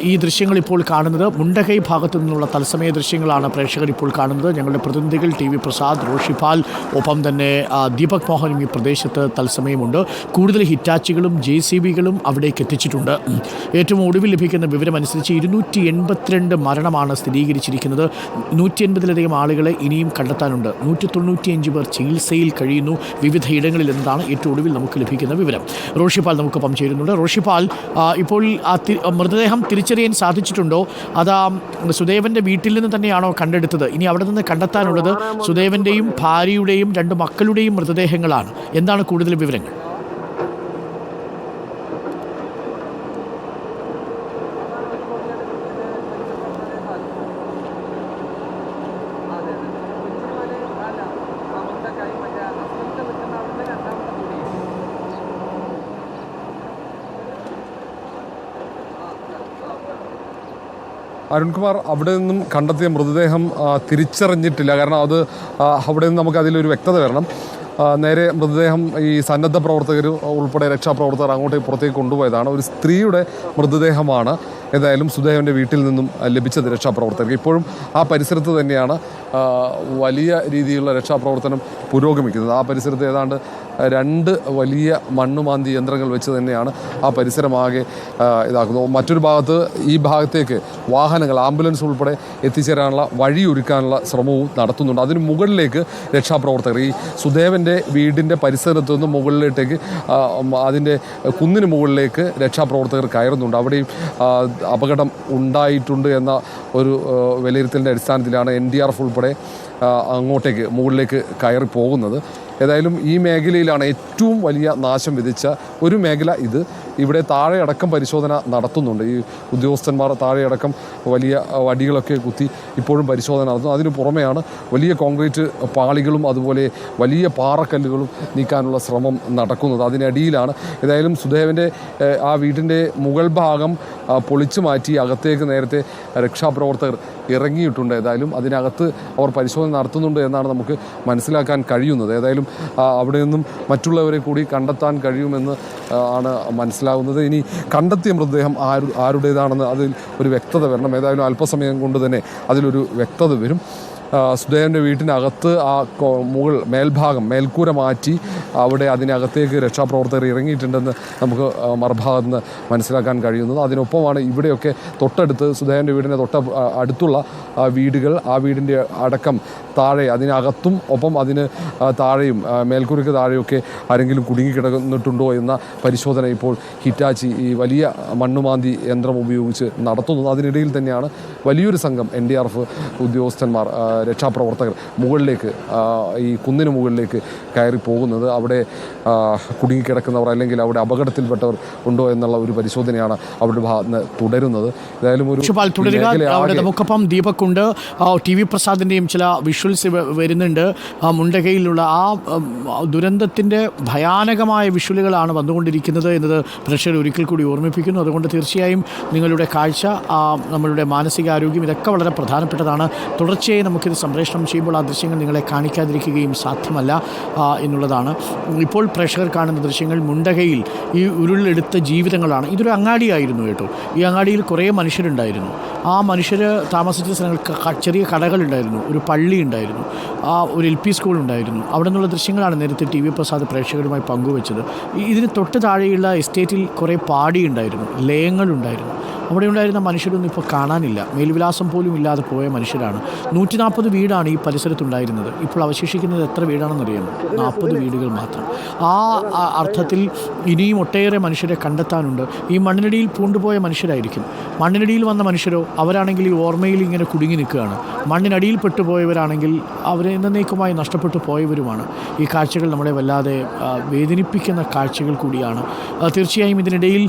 ഈ ദൃശ്യങ്ങൾ ഇപ്പോൾ കാണുന്നത് മുണ്ടകൈ ഭാഗത്തു നിന്നുള്ള തത്സമയ ദൃശ്യങ്ങളാണ് പ്രേക്ഷകർ ഇപ്പോൾ കാണുന്നത്. ഞങ്ങളുടെ പ്രതിനിധികൾ ടി വി പ്രസാദ്, റോഷിപാൽ, ഒപ്പം തന്നെ ദീപക് മോഹനും ഈ പ്രദേശത്ത് തത്സമയമുണ്ട്. കൂടുതൽ ഹിറ്റാച്ചികളും JCBകളും അവിടേക്ക് എത്തിച്ചിട്ടുണ്ട്. ഏറ്റവും ഒടുവിൽ ലഭിക്കുന്ന വിവരമനുസരിച്ച് 282 മരണമാണ് സ്ഥിരീകരിച്ചിരിക്കുന്നത്. 180-ലധികം ആളുകളെ ഇനിയും കണ്ടെത്താനുണ്ട്. 195 പേർ ചികിത്സയിൽ കഴിയുന്നു വിവിധ ഇടങ്ങളിൽ എന്നതാണ് ഏറ്റവും ഒടുവിൽ നമുക്ക് ലഭിക്കുന്ന വിവരം. റോഷിപാൽ നമുക്കൊപ്പം ചേരുന്നുണ്ട്. റോഷിപാൽ, ഇപ്പോൾ മൃതദേഹം തിരിച്ചറിയാൻ സാധിച്ചിട്ടുണ്ടോ? അത് സുദേവന്റെ വീട്ടിൽ നിന്ന് തന്നെയാണോ കണ്ടെടുത്തത്? ഇനി അവിടെ നിന്ന് കണ്ടെത്താനുള്ളത് സുദേവന്റെയും ഭാര്യയുടെയും 2 മക്കളുടെയും മൃതദേഹങ്ങളാണ്. എന്താണ് കൂടുതൽ വിവരങ്ങൾ? അരുൺകുമാർ, അവിടെ നിന്നും കണ്ടെത്തിയ മൃതദേഹം തിരിച്ചറിഞ്ഞിട്ടില്ല. കാരണം അത് അവിടെ നിന്ന് നമുക്ക് അതിലൊരു വ്യക്തത വരണം. നേരെ മൃതദേഹം ഈ സന്നദ്ധ പ്രവർത്തകർ ഉൾപ്പെടെ രക്ഷാപ്രവർത്തകർ അങ്ങോട്ടേക്ക് പുറത്തേക്ക് കൊണ്ടുപോയതാണ്. ഒരു സ്ത്രീയുടെ മൃതദേഹമാണ് ഏതായാലും സുദേവൻ്റെ വീട്ടിൽ നിന്നും ലഭിച്ചത് രക്ഷാപ്രവർത്തകർക്ക്. ഇപ്പോഴും ആ പരിസരത്ത് തന്നെയാണ് വലിയ രീതിയിലുള്ള രക്ഷാപ്രവർത്തനം പുരോഗമിക്കുന്നത്. ആ പരിസരത്ത് ഏതാണ്ട് 2 വലിയ മണ്ണുമാന്തി യന്ത്രങ്ങൾ വെച്ച് തന്നെയാണ് ആ പരിസരമാകെ ഇതാക്കുന്നത്. മറ്റൊരു ഭാഗത്ത് ഈ ഭാഗത്തേക്ക് വാഹനങ്ങൾ, ആംബുലൻസ് ഉൾപ്പെടെ എത്തിച്ചേരാനുള്ള വഴിയൊരുക്കാനുള്ള ശ്രമവും നടത്തുന്നുണ്ട്. അതിന് മുകളിലേക്ക് രക്ഷാപ്രവർത്തകർ ഈ സുദേവൻ്റെ വീടിൻ്റെ പരിസരത്തു നിന്ന് മുകളിലേക്ക് അതിൻ്റെ കുന്നിന് മുകളിലേക്ക് രക്ഷാപ്രവർത്തകർ കയറുന്നുണ്ട്. അവിടെയും അപകടം ഉണ്ടായിട്ടുണ്ട് എന്ന ഒരു വിലയിരുത്തലിൻ്റെ അടിസ്ഥാനത്തിലാണ് NDRF ഉൾപ്പെടെ അങ്ങോട്ടേക്ക് മുകളിലേക്ക് കയറി പോകുന്നത്. ഏതായാലും ഈ മേഖലയിലാണ് ഏറ്റവും വലിയ നാശം വിധിച്ച ഒരു മേഖല ഇത്. ഇവിടെ താഴെയടക്കം പരിശോധന നടത്തുന്നുണ്ട്. ഈ ഉദ്യോഗസ്ഥന്മാർ താഴെയടക്കം വലിയ വടികളൊക്കെ കുത്തി ഇപ്പോഴും പരിശോധന നടത്തുന്നു. അതിനു പുറമെയാണ് വലിയ കോൺക്രീറ്റ് പാളികളും അതുപോലെ വലിയ പാറക്കല്ലുകളും നീക്കാനുള്ള ശ്രമം നടക്കുന്നത്. അതിനടിയിലാണ് ഏതായാലും സുദേവൻ്റെ ആ വീടിൻ്റെ മുകൾ ഭാഗം പൊളിച്ചു മാറ്റി അകത്തേക്ക് നേരത്തെ രക്ഷാപ്രവർത്തകർ ഇറങ്ങിയിട്ടുണ്ട്. ഏതായാലും അതിനകത്ത് അവർ പരിശോധന നടത്തുന്നുണ്ട് എന്നാണ് നമുക്ക് മനസ്സിലാക്കാൻ കഴിയുന്നത്. ഏതായാലും അവിടെ നിന്നും മറ്റുള്ളവരെ കൂടി കണ്ടെത്താൻ കഴിയുമെന്ന് ആണ് മനസ്സിലാകുന്നത്. ഇനി കണ്ടെത്തിയ മൃതദേഹം ആരുടേതാണെന്ന് അതിൽ ഒരു വ്യക്തത വരണം. ഏതായാലും അല്പസമയം കൊണ്ട് തന്നെ അതിലൊരു വ്യക്തത വരും. സുദേവൻ്റെ വീട്ടിനകത്ത് ആ മേൽഭാഗം മേൽക്കൂര മാറ്റി അവിടെ അതിനകത്തേക്ക് രക്ഷാപ്രവർത്തകർ ഇറങ്ങിയിട്ടുണ്ടെന്ന് നമുക്ക് മറുഭാഗത്ത് നിന്ന് മനസ്സിലാക്കാൻ കഴിയുന്നത്. അതിനൊപ്പമാണ് ഇവിടെയൊക്കെ തൊട്ടടുത്ത് സുദേവൻ്റെ വീടിൻ്റെ അടുത്തുള്ള വീടുകൾ, ആ വീടിൻ്റെ അടക്കം താഴെ അതിനകത്തും ഒപ്പം അതിന് താഴെയും മേൽക്കൂരയ്ക്ക് താഴെയൊക്കെ ആരെങ്കിലും കുടുങ്ങിക്കിടന്നിട്ടുണ്ടോ എന്ന പരിശോധന ഇപ്പോൾ ഹിറ്റാച്ചി ഈ വലിയ മണ്ണുമാന്തി യന്ത്രം ഉപയോഗിച്ച് നടത്തുന്നത്. അതിനിടയിൽ തന്നെയാണ് വലിയൊരു സംഘം NDRF ഉദ്യോഗസ്ഥന്മാർ, രക്ഷാപ്രവർത്തകർ മുകളിലേക്ക് ഈ കുന്നിന് മുകളിലേക്ക് കയറി പോകുന്നത്. അവിടെ കുടുങ്ങിക്കിടക്കുന്നവർ അല്ലെങ്കിൽ അവിടെ അപകടത്തിൽപ്പെട്ടവർ ഉണ്ടോ എന്നുള്ള ഒരു പരിശോധനയാണ് അവരുടെ ഭാഗത്ത് നിന്ന് തുടരുന്നത്. ഏതായാലും ഒരു നമുക്കൊപ്പം ദീപക് ഉണ്ട്, TV പ്രസാദിൻ്റെയും ചില വിഷ്വൽസ് വരുന്നുണ്ട്. മുണ്ടകയിലുള്ള ആ ദുരന്തത്തിൻ്റെ ഭയാനകമായ വിഷ്വലുകളാണ് വന്നുകൊണ്ടിരിക്കുന്നത് എന്നത് പ്രേക്ഷകർ ഒരിക്കൽ കൂടി ഓർമ്മിപ്പിക്കുന്നു. അതുകൊണ്ട് തീർച്ചയായും നിങ്ങളുടെ കാഴ്ച, നമ്മളുടെ മാനസികാരോഗ്യം ഇതൊക്കെ വളരെ പ്രധാനപ്പെട്ടതാണ്. തുടർച്ചയായി നമുക്കിത് സംപ്രേഷണം ചെയ്യുമ്പോൾ ആ ദൃശ്യങ്ങൾ നിങ്ങളെ കാണിക്കാതിരിക്കുകയും സാധ്യമല്ല എന്നുള്ളതാണ്. ഇപ്പോൾ പ്രേക്ഷകർ കാണുന്ന ദൃശ്യങ്ങൾ മുണ്ടകയിൽ ഈ ഉരുളെടുത്ത ജീവിതങ്ങളാണ്. ഇതൊരു അങ്ങാടിയായിരുന്നു കേട്ടോ. ഈ അങ്ങാടിയിൽ കുറേ മനുഷ്യരുണ്ടായിരുന്നു. ആ മനുഷ്യർ താമസിച്ച സ്ഥലങ്ങൾ ചെറിയ കടകളുണ്ടായിരുന്നു, ഒരു പള്ളി ഉണ്ടായിരുന്നു, ഒരു LP സ്കൂൾ ഉണ്ടായിരുന്നു. അവിടെ നിന്നുള്ള ദൃശ്യങ്ങളാണ് നേരത്തെ TV പ്രസാദ് പ്രേക്ഷകരുമായി പങ്കുവച്ചത്. ഇതിന് തൊട്ട് താഴെയുള്ള എസ്റ്റേറ്റിൽ കുറേ പാടി ഉണ്ടായിരുന്നു, ലയങ്ങളുണ്ടായിരുന്നു. അവിടെ ഉണ്ടായിരുന്ന മനുഷ്യരൊന്നും ഇപ്പോൾ കാണാനില്ല. മേൽവിലാസം പോലും ഇല്ലാതെ പോയ മനുഷ്യരാണ്. 140 വീടാണ് ഈ പരിസരത്തുണ്ടായിരുന്നത്. ഇപ്പോൾ അവശേഷിക്കുന്നത് എത്ര വീടാണെന്നറിയാമോ? 40 വീടുകൾ മാത്രം. ആ അർത്ഥത്തിൽ ഇനിയും ഒട്ടേറെ മനുഷ്യരെ കണ്ടെത്താനുണ്ട്. ഈ മണ്ണിനടിയിൽ പൂണ്ടുപോയ മനുഷ്യരായിരിക്കും. മണ്ണിനടിയിൽ വന്ന മനുഷ്യരോ അവരാണെങ്കിൽ ഈ ഓർമ്മയിൽ ഇങ്ങനെ കുടുങ്ങി നിൽക്കുകയാണ്. മണ്ണിനടിയിൽ പെട്ടുപോയവരാണെങ്കിൽ അവരെ എന്നേക്കുമായി നഷ്ടപ്പെട്ടു പോയവരുമാണ്. ഈ കാഴ്ചകൾ നമ്മളെ വല്ലാതെ വേദനിപ്പിക്കുന്ന കാഴ്ചകൾ കൂടിയാണ്. തീർച്ചയായും ഇതിനിടയിൽ